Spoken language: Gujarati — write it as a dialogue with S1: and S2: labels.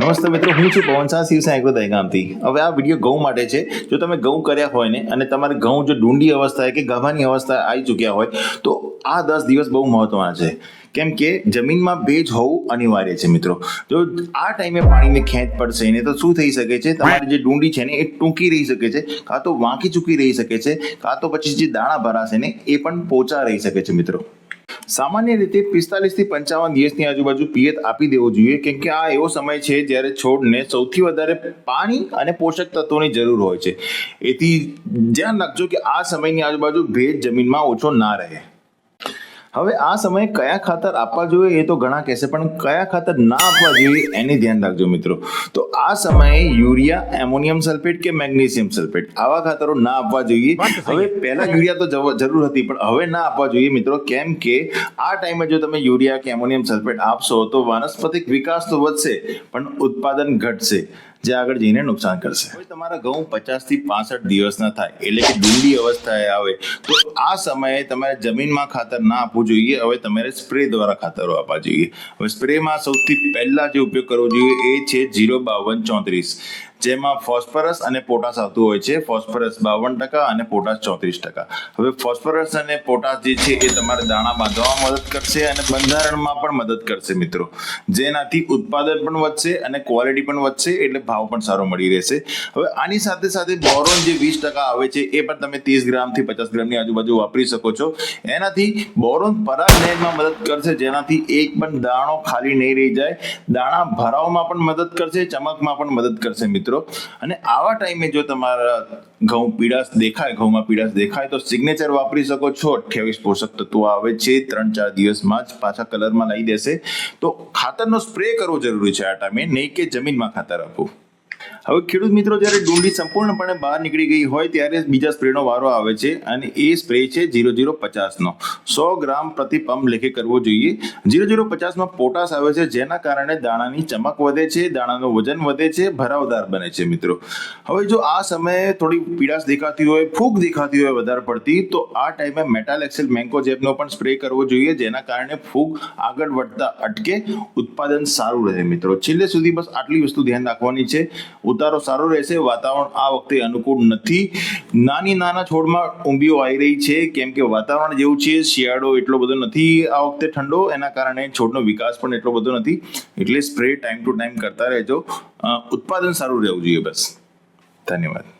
S1: નમસ્તે મિત્રો, હું છું પવન શાહ, શિવસેના એગ્રો દહેગામથી. હવે આ વિડીયો ઘઉં માટે છે. જો તમે ઘઉં કર્યા હોય ને અને તમારે ઘઉં જો ડુંડી અવસ્થાએ કે ગાભાની અવસ્થા આવી ચૂક્યા હોય તો આ 10 દિવસ બહુ મહત્વના છે. કેમ કે જમીનમાં ભેજ હોવું અનિવાર્ય છે મિત્રો. જો આ ટાઈમે પાણીની ખેંચ પડશે ને તો શું થઈ શકે છે, તમારી જે ડુંડી છે ને એ ટૂંકી રહી શકે છે, કાં તો વાંકી ચૂકી રહી શકે છે, કાં તો પછી જે દાણા ભરાશે ને એ પણ પોચા રહી શકે છે મિત્રો. સામાન્ય રીતે 45 થી 55 દિવસની આજુબાજુ પિયત આપી દેવો જોઈએ, કેમ કે આ એવો સમય છે જ્યારે છોડને સૌથી વધારે પાણી અને પોષક તત્વોની જરૂર હોય છે. એથી ધ્યાન રાખજો કે આ સમયની આજુબાજુ ભેજ જમીનમાં ઓછો ના રહે. હવે આ સમયે કયા ખાતર આપવા જોઈએ એ તો ઘણા કહેશે, પણ કયા ખાતર ના આપવા જોઈએ એની ધ્યાન રાખજો મિત્રો. તો આ સમયે યુરિયા, એમોનિયમ સલ્ફેટ કે મેગ્નેશિયમ સલ્ફેટ આવા ખાતરો ના આપવા જોઈએ. હવે પહેલા યુરિયા તો જરૂર હતી, પણ હવે ના આપવા જોઈએ મિત્રો. કેમ કે આ ટાઈમે જો તમે યુરિયા કે એમોનિયમ સલ્ફેટ આપશો તો વાનસ્પતિક વિકાસ તો વધશે પણ ઉત્પાદન ઘટશે, જે આગળ જઈને નુકસાન કરશે. હવે તમારા ઘઉં 50 થી 65 દિવસના થાય એટલે કે ડુંડી અવસ્થાએ આવે તો આ સમયે તમારે જમીનમાં ખાતર ના આપવું જોઈએ. હવે તમારે સ્પ્રે દ્વારા ખાતરો આપવા જોઈએ. હવે સ્પ્રેમાં સૌથી પહેલા જે ઉપયોગ કરવો જોઈએ એ છે 05234, જેમાં ફોસ્ફરસ અને પોટાશ આવતું હોય છે. ફોસ્ફરસ 52% અને પોટાશ 34%. હવે ફોસ્ફરસ અને પોટાશ જે છે એ તમારે દાણા બાંધવામાં મદદ કરશે અને બંધારણમાં પણ મદદ કરશે મિત્રો, જેનાથી ઉત્પાદન પણ વધશે અને ક્વોલિટી પણ વધશે, એટલે ભાવ પણ સારો મળી રહેશે. હવે આની સાથે સાથે બોરોન જે 20% આવે છે એ પણ તમે 30 ગ્રામ થી 50 ગ્રામની આજુબાજુ વાપરી શકો છો. એનાથી બોરોન પરાગનયનમાં મદદ કરશે, જેનાથી એક પણ દાણો ખાલી નહીં રહી જાય. દાણા ભરાવમાં પણ મદદ કરશે, ચમકમાં પણ મદદ કરશે મિત્રો. અને આવા ટાઈમે જો તમારા ઘઉં પીળાશ દેખાય, ઘઉંમાં પીળાશ દેખાય તો સિગ્નેચર વાપરી શકો છો. 28 પોષક તત્વો આવે છે, 3-4 દિવસમાં જ પાછા કલરમાં લાવી દેશે. તો ખાતરનો સ્પ્રે કરવો જરૂરી છે આ ટાઈમે, નહીં કે જમીનમાં ખાતર આપવું. હવે ખેડૂત મિત્રો, જ્યારે ડુંડી સંપૂર્ણપણે બહાર નીકળી ગઈ હોય ત્યારે બીજા સ્પ્રેનો વારો આવે છે, અને એ સ્પ્રે છે 0050 નો. 100 ગ્રામ પ્રતિ પંપ લેખે કરવો જોઈએ. 0050 પોટાશ આવે છે, જેના કારણે દાણાની ચમક વધે છે, દાણાનું વજન વધે છે, ભરાવદાર બને છે મિત્રો. હવે જો આ સમયે થોડી પીળાશ દેખાતી હોય, ફૂગ દેખાતી હોય વધારે પડતી, તો આ ટાઈમે મેટાલેક્સેલ મેન્કોજેબનો પણ સ્પ્રે કરવો જોઈએ, જેના કારણે ફૂગ આગળ વધતા અટકે, ઉત્પાદન સારું રહે મિત્રો. છેલ્લે સુધી બસ આટલી વસ્તુ ધ્યાન રાખવાની છે. ઉતારો સારો રહેશે. વાતાવરણ આ વખતે અનુકૂળ નથી. નાના છોડમાં ઊંબીઓ આવી રહી છે, કેમ કે વાતાવરણ જેવું છે. શિયાળો એટલો બધો નથી આ વખતે ઠંડો, એના કારણે છોડનો વિકાસ પણ એટલો બધો નથી. એટલે સ્પ્રે ટાઈમ ટુ ટાઈમ કરતા રહેજો. ઉત્પાદન સારું રહેવું જોઈએ. બસ, ધન્યવાદ.